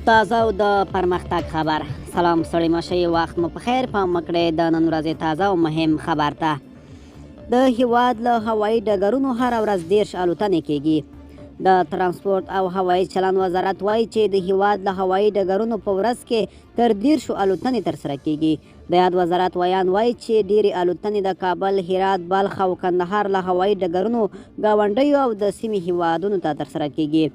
تازه او د پرمختګ خبر. سلام ستړي مه شئ، وخت مو په خیر. پام وکړئ د نن ورځې تازه او مهم خبر ته. د هیواد له هوایي ډګرونو هره ورځ 10 الوتنې کیږي. د ترانسپورت او هوایي چلند وزارت وایي چې د هیواد له هوایي ډګرونو په ورځ کې تر 10 الوتنې ترسره کیږي. د یاد وزارت ویان وایي چې ډېرې الوتنې د کابل، هرات، بلخ او کندهار له هوایي ډګرونو ګاونډیو او د سیمې هیوادونو ته ترسره کیږي.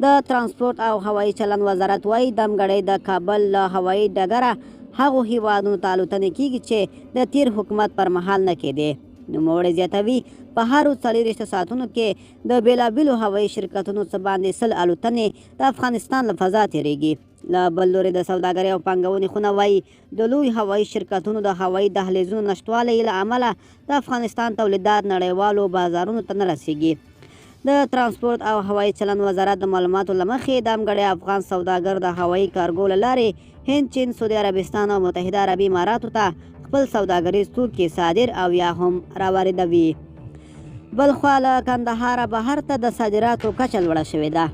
د ترانسپورت او هوایي چلند وزارت وایي دمګړی د کابل له هوایي ډګره هغو هیوادونو ته الوتنې کیږي چې د تیر حکومت پر مهال نه کېدې. نوموړی زیاتوي په هرو 40 ساعتونو کې د بیلابیلو هوایي شرکتونو څخه باندې 100 الوتنې د افغانستان له فضا تیریږي. له بل لوري د سوداګرۍ او پانګونې خونه وایي د لوی هوایي شرکتونو د هوایي دهلیزونو نشتوالي له امله د افغانستان تولیدات نړیوالو بازارونو ته نه رسیږي. د ترانسپورت او هوایي چلند وزارت د معلوماتو له مخې دمګړی افغان سوداګر د هوایي کارګو له لارې هند، چین، سعودي عربستان او متحده عربي اماراتو ته خپل سوداګریز توکي صادر او یا هم راواردوي. بلخوا له کندهاره بهر ته د صادراتو کچه لوړه شوې ده.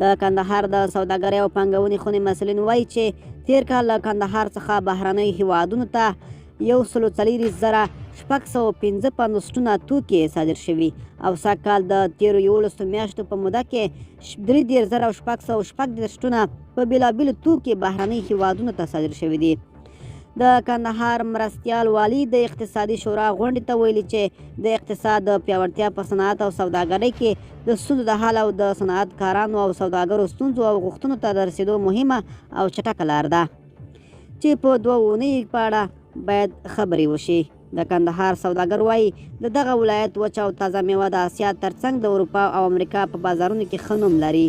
د کندهار د سوداګرۍ او پانګونې خونې مسؤلین وایي چې تیر کال له کندهار څخه بهرنیو هیوادونو ته 140,655 ټنه توکي صادر شوي او سږکال د تیرو 11 میاشتو په موده کې 33,660 ټنه په بیلابیلو توکي بهرنیو هیوادونو ته صادر شوي دي. د کندهار مرستیال والي د اقتصادي شورا غونډې ته ویلي چې د اقتصاد د پیاوړتیا په صنعت او سوداګرۍ کې د ستونزو د حل او د صنعتکارانو او سوداګرو ستونزو او غوښتنو ته د رسیدو مهمه او چټکه لار ده چې په 2 اونیو په اړه باید خبرې وشي. د کندهار سوداګر وایي د دغه ولایت وچه او تازه میوه د اسیا ترڅنګ د اروپا او امریکا په بازارونو کې ښه نوم لري.